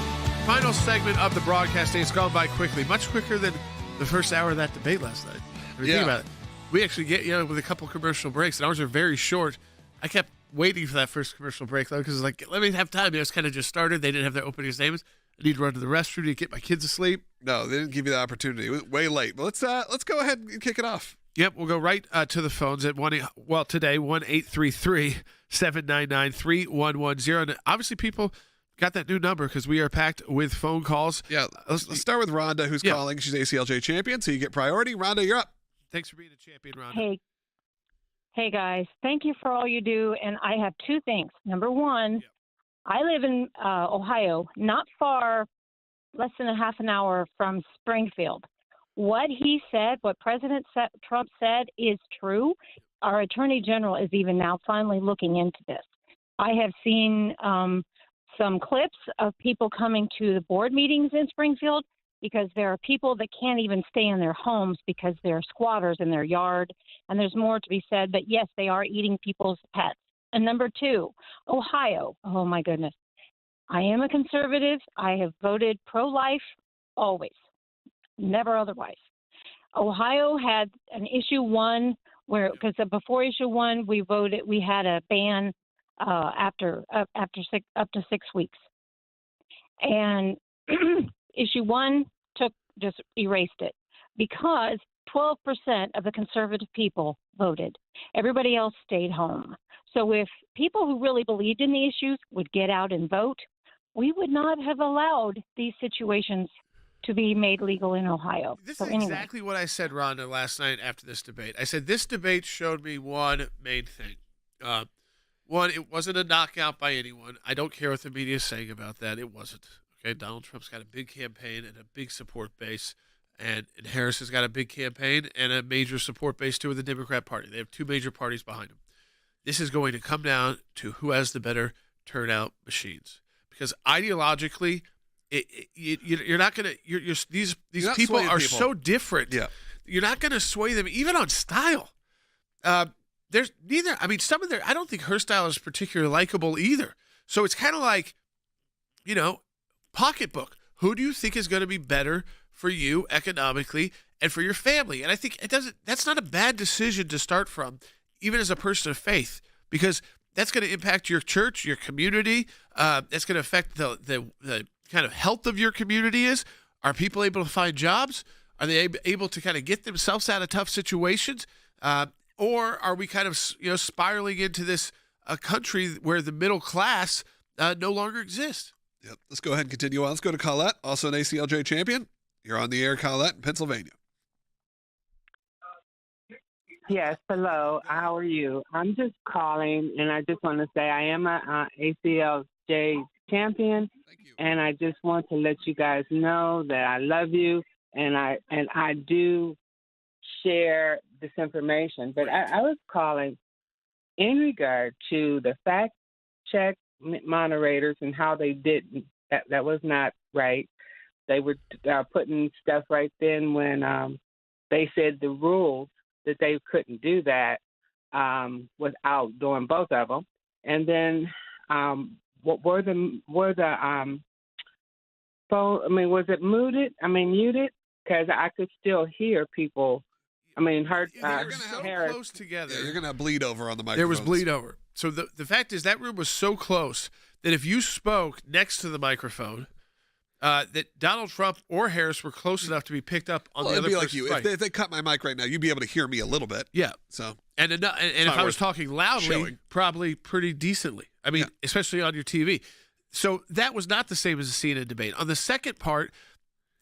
Final segment of the broadcast day. It's gone by quickly, much quicker than the first hour of that debate last night. Think about it. We actually get, with a couple commercial breaks, and ours are very short. I kept waiting for that first commercial break, though, because let me have time. It's kind of just started. They didn't have their opening statements. I need to run to the restroom to get my kids asleep. No, they didn't give you the opportunity. It was way late. But let's go ahead and kick it off. Yep, we'll go right to the phones at today 1-833-799-3110. And obviously, people got that new number because we are packed with phone calls. Yeah, let's start with Rhonda, who's calling. She's ACLJ champion, so you get priority. Rhonda, you're up. Thanks for being a champion, Rhonda. Hey guys, thank you for all you do. And I have two things. Number one, I live in Ohio, not far, less than a half an hour from Springfield. What he said, what President Trump said is true. Our Attorney General is even now finally looking into this. I have seen some clips of people coming to the board meetings in Springfield because there are people that can't even stay in their homes because they're squatters in their yard, and there's more to be said. But, yes, they are eating people's pets. And number two, Ohio. Oh, my goodness. I am a conservative. I have voted pro-life always, never otherwise. Ohio had an issue 1 where, because before issue 1, we had a ban up to 6 weeks. And issue 1 just erased it because 12% of the conservative people voted. Everybody else stayed home. So if people who really believed in the issues would get out and vote, we would not have allowed these situations to be made legal in Ohio. This is exactly what I said, Rhonda, last night after this debate. I said this debate showed me one main thing. One, it wasn't a knockout by anyone. I don't care what the media is saying about that. It wasn't. Okay, Donald Trump's got a big campaign and a big support base, and Harris has got a big campaign and a major support base too with the Democrat Party. They have two major parties behind them. This is going to come down to who has the better turnout machines, because ideologically, you're not going to. These people are so different. Yeah, you're not going to sway them even on style. There's neither. I mean, some of their. I don't think her style is particularly likable either. So it's kind of like, pocketbook. Who do you think is going to be better for you economically and for your family? And I think that's not a bad decision to start from, even as a person of faith, because that's going to impact your church, your community. That's going to affect the kind of health of your community. Are people able to find jobs? Are they able to kind of get themselves out of tough situations? Or are we kind of spiraling into this country where the middle class no longer exists? Yep. Let's go ahead and continue on. Let's go to Colette, also an ACLJ champion. You're on the air, Colette, in Pennsylvania. Yes, hello. How are you? I'm just calling, and I just want to say I am an ACLJ champion, and I just want to let you guys know that I love you, and I do share this information. But I was calling in regard to the fact check moderators and how they didn't. That was not right. They were putting stuff right then when they said the rules that they couldn't do that without doing both of them. And then what were the phone? I mean, was it muted? Muted, because I could still hear people. Harris. Close together. Yeah, you're gonna bleed over on the microphone. There was bleed over. So the fact is that room was so close that if you spoke next to the microphone, that Donald Trump or Harris were close enough to be picked up on the other person's like you. If they cut my mic right now, you'd be able to hear me a little bit. Yeah. So and if I was talking loudly, probably pretty decently. Especially on your TV. So that was not the same as a CNN debate. On the second part,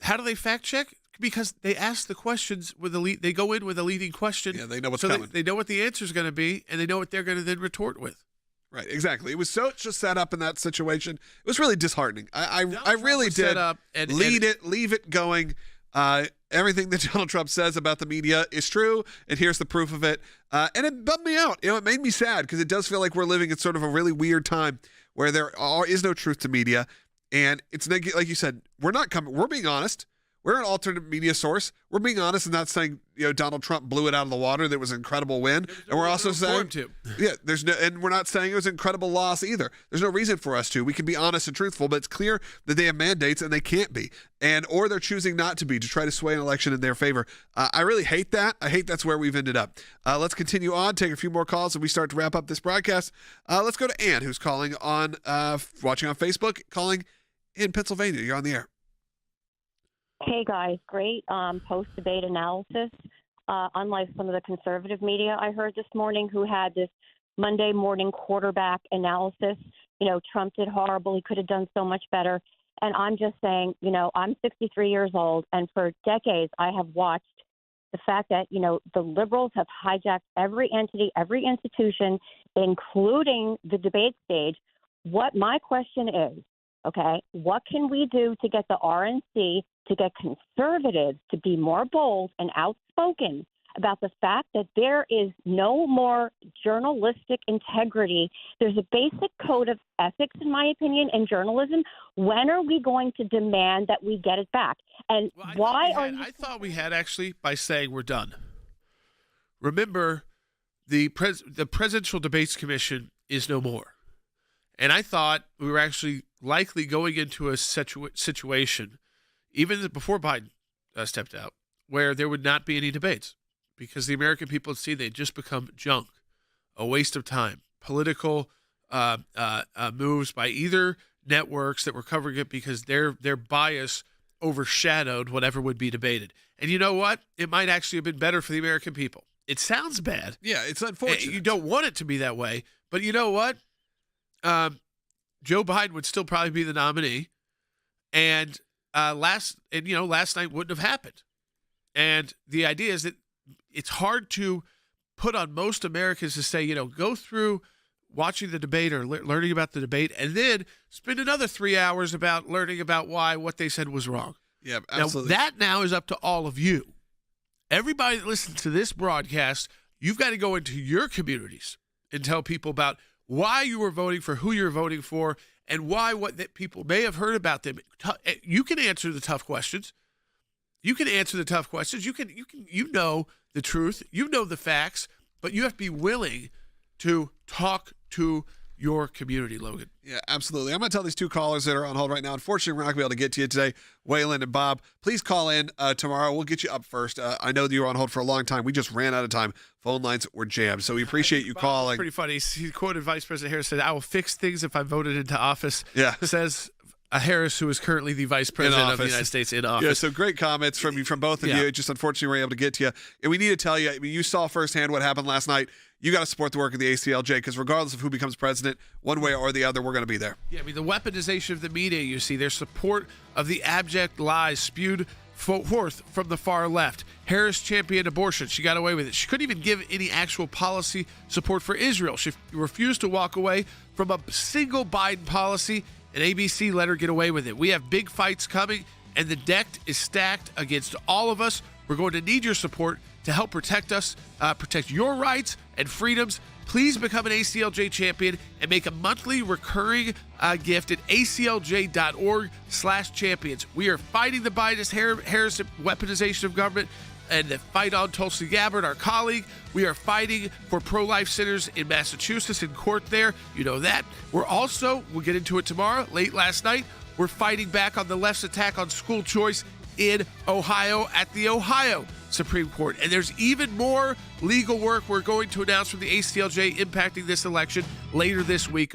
how do they fact check? Because they ask the questions with they go in with a leading question. Yeah, they know what's coming. They know what the answer is going to be, and they know what they're going to then retort with. Right, exactly. It was so just set up in that situation. It was really disheartening. I really did set up and leave it going. Everything that Donald Trump says about the media is true, and here's the proof of it. And it bummed me out. It made me sad because it does feel like we're living in sort of a really weird time where there is no truth to media, and it's like you said, we're being honest. We're an alternate media source. We're being honest and not saying, Donald Trump blew it out of the water. That was an incredible win. And we're also saying, and we're not saying it was an incredible loss either. There's no reason for us to. We can be honest and truthful, but it's clear that they have mandates and they can't be, or they're choosing not to be to try to sway an election in their favor. I really hate that. I hate that's where we've ended up. Let's continue on, take a few more calls, and we start to wrap up this broadcast. Let's go to Ann, who's calling on, watching on Facebook, calling in Pennsylvania. You're on the air. Hey, guys. Great post-debate analysis. Unlike some of the conservative media I heard this morning who had this Monday morning quarterback analysis, Trump did horrible. He could have done so much better. And I'm just saying, I'm 63 years old, and for decades I have watched the fact that, the liberals have hijacked every entity, every institution, including the debate stage. What my question is, okay, what can we do to get the RNC to get conservatives to be more bold and outspoken about the fact that there is no more journalistic integrity? There's a basic code of ethics, in my opinion, in journalism. When are we going to demand that we get it back? And I thought we had actually by saying we're done. Remember, the Presidential Debates Commission is no more. And I thought we were actually likely going into a situation, even before Biden stepped out, where there would not be any debates because the American people would see they'd just become junk, a waste of time, political moves by either networks that were covering it because their bias overshadowed whatever would be debated. And you know what? It might actually have been better for the American people. It sounds bad. Yeah, it's unfortunate. You don't want it to be that way. But you know what? Joe Biden would still probably be the nominee. And last night wouldn't have happened. And the idea is that it's hard to put on most Americans to say, go through watching the debate or learning about the debate and then spend another 3 hours about learning about why what they said was wrong. Yeah, absolutely. Now, that now is up to all of you. Everybody that listens to this broadcast, you've got to go into your communities and tell people about why you were voting for who you're voting for and why what that people may have heard about them. You can answer the tough questions. You can answer the tough questions. You know the truth. You know the facts, but you have to be willing to talk to your community, Logan. Yeah, absolutely. I'm going to tell these two callers that are on hold right now. Unfortunately, we're not going to be able to get to you today, Waylon and Bob. Please call in tomorrow. We'll get you up first. I know that you were on hold for a long time. We just ran out of time. Phone lines were jammed, so we appreciate you calling. Pretty funny. He quoted Vice President Harris, said, "I will fix things if I'm voted into office." Yeah. Says Harris, who is currently the Vice President of the United States in office. Yeah, so great comments from both of you. Just unfortunately, we we're able to get to you. And we need to tell you, you saw firsthand what happened last night. You got to support the work of the ACLJ because regardless of who becomes president, one way or the other, we're going to be there. Yeah, the weaponization of the media, you see, their support of the abject lies spewed forth from the far left. Harris championed abortion. She got away with it. She couldn't even give any actual policy support for Israel. She refused to walk away from a single Biden policy, and ABC let her get away with it. We have big fights coming, and the deck is stacked against all of us. We're going to need your support to help protect us, protect your rights and freedoms. Please become an ACLJ champion and make a monthly recurring gift at aclj.org/champions. We are fighting the Biden-Harris weaponization of government and the fight on Tulsi Gabbard, our colleague. We are fighting for pro-life centers in Massachusetts in court there. You know that. We'll get into it tomorrow, late last night. We're fighting back on the left's attack on school choice in Ohio at the Ohio Supreme Court. And there's even more legal work we're going to announce from the ACLJ impacting this election later this week.